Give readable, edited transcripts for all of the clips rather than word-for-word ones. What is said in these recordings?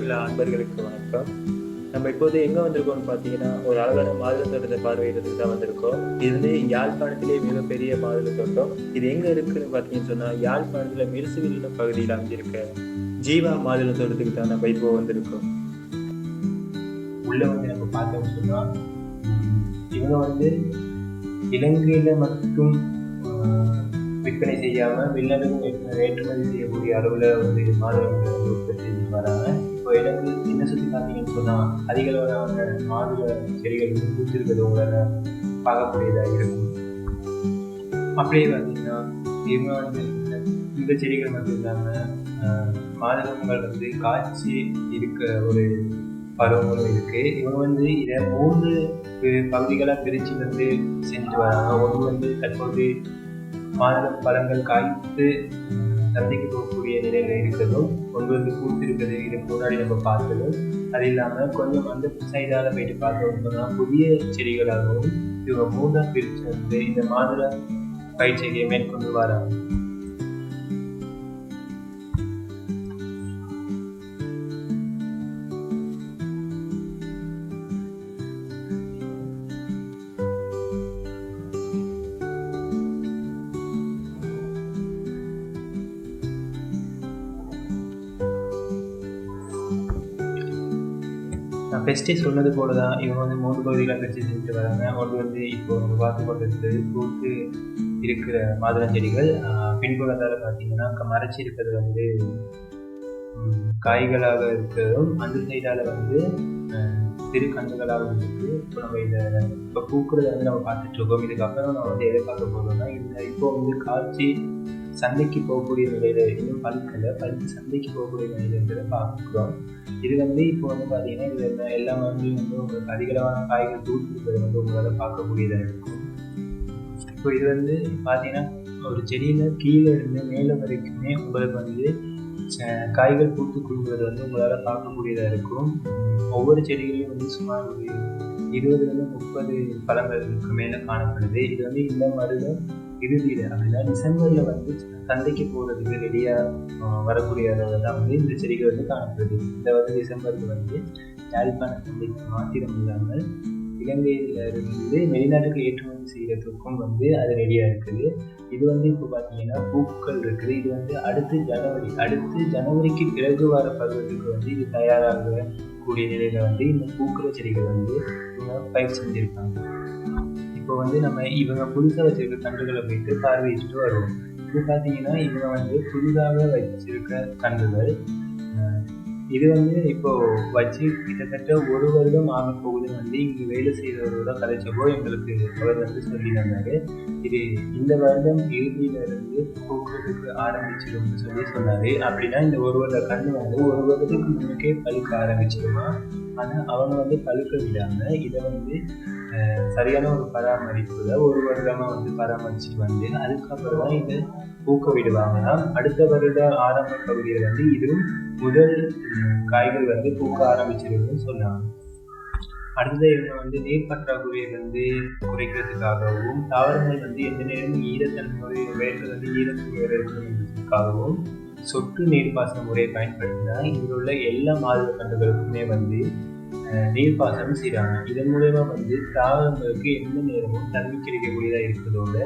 உள்ள அன்பர்களுக்கு வணக்கம். நம்ம இப்போது எங்கே வந்திருக்கோம்னு பார்த்தீங்கன்னா, ஒரு அழகான மாதுளை தோட்டத்தை பார்வையிடறதுக்கு தான் வந்திருக்கோம். இது வந்து யாழ்ப்பாணத்திலே மிகப்பெரிய மாதுளை தோட்டம். இது எங்கே இருக்குன்னு பார்த்தீங்கன்னு சொன்னால், யாழ்ப்பாணத்தில் மிருசுவில் பகுதியில் அமைஞ்சிருக்க ஜீவா மாதுளை தோட்டத்துக்கு தான் நம்ம இப்போ வந்திருக்கோம். உள்ள வந்து நம்ம பார்த்தோம்னு சொன்னால், இவங்க வந்து இலங்கையில் மட்டும் விற்பனை செய்யாமல் வெளிநாடுகள் ஏற்றுமதி செய்யக்கூடிய அளவில் வந்து மாதுளை உற்பத்தி செஞ்சுட்டு வராங்க. இப்போ இலங்கை என்ன சுற்றி பார்த்தீங்கன்னு சொன்னால், அதிக அளவான மாதுளை செடிகள் வந்து பூத்திருக்கிறது உங்களால் பார்க்கக்கூடியதாக இருக்கும். அப்படியே பார்த்தீங்கன்னா இவங்க வந்து இந்த செடிகள் மட்டும் இல்லாமல் மாதுளங்கள் வந்து காய்ச்சி இருக்க ஒரு பருவங்களும் இருக்குது. இவங்க வந்து இதை 3 பகுதிகளாக பிரித்து வந்து செஞ்சுட்டு வராங்க. ஒன்று வந்து தற்போது மாதுளை பழங்கள் காய்த்து சந்தைக்கு போகக்கூடிய நிலையில் இருக்கிறதும், ஒன்று வந்து பூத்திருக்கிறது, இதுக்கு முன்னாடி நம்ம பார்த்ததும். அது இல்லாமல் கொஞ்சம் அந்த சைடால் போயிட்டு பார்த்தோம்னா புதிய செடிகளாகவும் இவங்க 3ஆக பிரித்து வந்து இந்த மாதுளை பயிற்சியை மேற்கொண்டு வராங்க. நான் ஃபஸ்ட்டே சொன்னது போல தான் இவங்க வந்து 3 பகுதிகளாக பிரித்து செஞ்சுட்டு வராங்க. ஒன்று வந்து இப்போ நம்ம பார்த்து கொண்டு இருக்கிறது பூத்து இருக்கிற மாதுளை செடிகள். பின்புறத்தால் பார்த்தீங்கன்னா மறைச்சி இருக்கிறது வந்து காய்களாக இருக்கிறதும், அந்த சைடால் வந்து சிறு கன்றுகளாகவும் இருக்குது. இப்போ நம்ம இப்போ பூக்கிறத வந்து நம்ம பார்த்துட்ருக்கோம். இதுக்கப்புறம் நம்ம வந்து எதை பார்க்க போகிறோம்னா, இப்போ வந்து காய்ச்சி சந்தைக்கு போகக்கூடிய நிலையில் இன்னும் பழுத்து சந்தைக்கு போகக்கூடிய நிலையில பார்க்குறோம். இது வந்து இப்போ வந்து பார்த்தீங்கன்னா இதில் எல்லா மருந்துலையும் வந்து உங்களுக்கு அதிகளவான காய்கள் பூத்திருப்பதை வந்து உங்களால் பார்க்கக்கூடியதாக இருக்கும். இப்போ இது வந்து பார்த்தீங்கன்னா ஒரு செடியில் கீழே இருந்து மேலே வரைக்குமே உங்களுக்கு வந்து காய்கள் பூத்து குழுங்குவது வந்து உங்களால் பார்க்கக்கூடியதாக இருக்கும். ஒவ்வொரு செடிகளையும் வந்து சுமார் ஒரு 20-30 பழங்களுக்கு மேலே காணப்படுது. இது வந்து இந்த வருடம் இறுதியில் அப்படின்னா டிசம்பரில் வந்து சந்தைக்கு போகிறதுக்கு ரெடியாக வரக்கூடிய அளவில் தான் வந்து இந்த செடிகள் வந்து காணப்படுது. இந்த வந்து டிசம்பருக்கு வந்து யாழ்ப்பாண சந்தைக்கு மாத்திரம் இல்லாமல் இலங்கையிலிருந்து வெளிநாட்டுக்கு ஏற்றுமதி செய்கிறதுக்கும் வந்து அது ரெடியாக இருக்குது. இது வந்து இப்போ பார்த்தீங்கன்னா பூக்கள் இருக்குது. இது வந்து அடுத்து ஜனவரிக்கு பிறகு வர பருவத்துக்கு வந்து இது தயாராக கூடிய நிலையில் வந்து இந்த பூக்கிற செடிகள் வந்து இவங்க பயிர் செஞ்சுருக்காங்க. இப்போ வந்து நம்ம இவங்க புதுசாக வச்சிருக்க கன்றுகளை போயிட்டு பார்வையிட்டு வருவோம். இது பார்த்தீங்கன்னா இவங்க வந்து புதிதாக வச்சிருக்க கன்றுகள். இது வந்து இப்போ வச்சு கிட்டத்தட்ட 1 வருடம் ஆக போகுதுன்னு வந்து இங்கே வேலை செய்கிறவரோட கதைச்சப்போ எங்களுக்கு அவர் வந்து சொல்லி தந்தார். இது இந்த வருடம் இறுதியிலிருந்து பூக்கிறதுக்கு ஆரம்பிச்சிடும்னு சொன்னார். அப்படின்னா இந்த 1 வருட கன்று வந்து 1 வருடத்துக்கு முன்னுக்கே பழுக்க ஆரம்பிச்சிடுமா. ஆனால் அவங்க வந்து பழுக்க விடாமல் இதை வந்து சரியான ஒரு பராமரிப்புல 1 வருடமாக வந்து பராமரிச்சுட்டு வந்து அதுக்கப்புறம் தான் இதை பூக்க விடுவாங்கன்னா அடுத்த வருட ஆரம்ப பகுதியில் வந்து இதுவும் முதல் காய்கள் வந்து பூக்க ஆரம்பிச்சிருக்குன்னு சொன்னாங்க. அடுத்தது இவங்க வந்து நீர் பற்றாக்குறையை வந்து குறைக்கிறதுக்காகவும், தாவரங்கள் வந்து எந்த நேரமும் ஈரத்தன்மை வேர்கள் வந்து ஈரத்தன்மையோடு இருக்கணுங்கிறதுக்காகவும் சொட்டு நீர்ப்பாசன முறையை பயன்படுத்தினா இதில் உள்ள எல்லா மாதுளை கன்றுகளுக்குமே வந்து நீர்ப்பாசனம் செய்கிறாங்க. இதன் மூலமா வந்து தாவரங்களுக்கு எந்த நேரமும் தண்ணி கிடைக்கக்கூடியதாக இருக்கிறதோட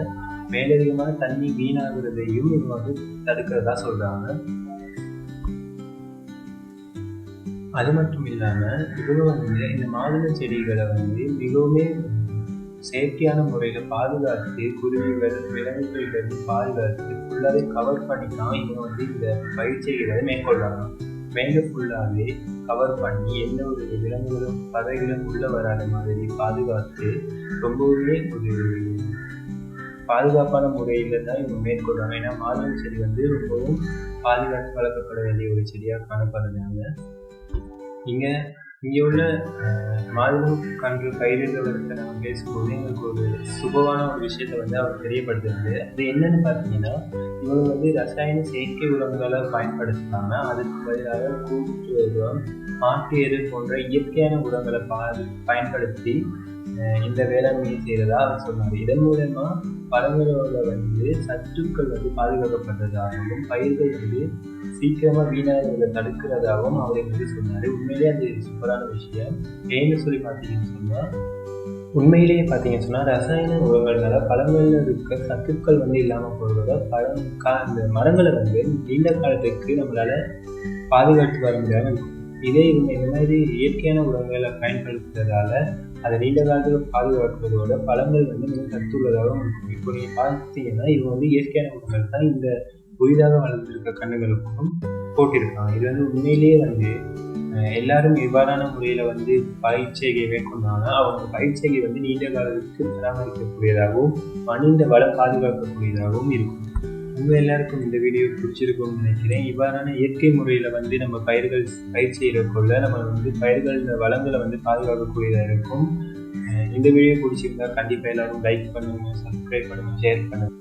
மேலதிகமான தண்ணி வீணாகிறதையும் இவங்க வந்து தடுக்கிறதா சொல்றாங்க. அது மட்டும் இல்லாமல் இவங்க வந்து இந்த மாதுளை செடிகளை வந்து மிகவும் செயற்கையான முறையில் பாதுகாத்து குருவிகள் விலங்குகளிலிருந்து பாதுகாத்து ஃபுல்லாகவே கவர் பண்ணி தான் இவங்க வந்து இந்த பயிற்சிகளை மேற்கொள்றாங்க. மேலே ஃபுல்லாகவே கவர் பண்ணி எந்த ஒரு விலங்குகளும் பறவைகளும் உள்ள வராத மாதிரி பாதுகாத்து ரொம்பவுமே ஒரு பாதுகாப்பான முறையில் தான் இவங்க மேற்கொள்றாங்க. ஏன்னா மாதுளை செடி வந்து ரொம்பவும் பாதுகாத்து வளர்க்கப்பட வேண்டிய ஒரு செடியாக காணப்படுறாங்க. இங்கே உள்ள மாதுளை கன்று பயிரிடுறவர்கிட்ட நம்ம பேசும்போது எங்களுக்கு ஒரு சுபமான ஒரு விஷயத்தை வந்து அவர் தெரியப்படுத்துறது. அது என்னன்னு பார்த்தீங்கன்னா இவங்க வந்து ரசாயன செயற்கை உரங்களை பயன்படுத்தாம அதுக்கு பதிலாக கூட்டு உரம், மாட்டு எரு போன்ற இயற்கையான உரங்களை பயன்படுத்தி இந்த வேளாண்மையை செய்கிறதா அவர் சொன்னார். இதன் மூலமா பழங்களோட சத்துக்கள் பாதுகாக்கப்படுறதாகவும் பயிர்கள் சீக்கிரமாக வீணாகிறத தடுக்கிறதாகவும் அவர் சொன்னார். உண்மையிலேயே அது சூப்பரான விஷயம். ஏன்னு சொல்லி பார்த்தீங்கன்னு சொன்னால், உண்மையிலேயே பார்த்தீங்கன்னு சொன்னால் ரசாயன உரங்கள்னால பழங்களில் இருக்க சத்துக்கள் இல்லாமல் போகிறதோட இந்த மரங்களை நீண்ட காலத்துக்கு நம்மளால் பாதுகாத்து வர முடியாமல் இருக்கும். இதே இந்த மாதிரி இயற்கையான உரங்களை பயன்படுத்துறதால அதை நீண்ட காலத்துக்கு பாதுகாக்கிறதோட பழங்கள் மிக சத்துள்ளதாகவும் இருக்கும். இப்போ நீங்கள் பார்த்தீங்கன்னா இது இயற்கையான உரங்கள் தான் இந்த புதிதாக வளர்ந்துருக்க கண்ணுகளுக்கும் போட்டிருக்காங்க. இது உண்மையிலேயே எல்லாரும் இவ்வாறான முறையில் பயிற்சியை மேற்கொண்டாங்கன்னா அவங்க பயிற்சியை நீண்ட காலத்துக்கு பராமரிக்கக்கூடியதாகவும் மனித வளம் பாதுகாக்கக்கூடியதாகவும் இருக்கும். உங்கள் எல்லாருக்கும் இந்த வீடியோ பிடிச்சிருக்கும்னு நினைக்கிறேன். இவ்வாறான இயற்கை முறையில் நம்ம பயிர்கள் பயிர் செய்யறதுக்குள்ள நம்ம பயிர்கள் வளங்களை பாதுகாக்கக்கூடியதாக இருக்கும். இந்த வீடியோ பிடிச்சிருந்தா கண்டிப்பாக எல்லாரும் லைக் பண்ணுங்கள், சப்ஸ்கிரைப் பண்ணுங்கள், ஷேர் பண்ணுங்கள்.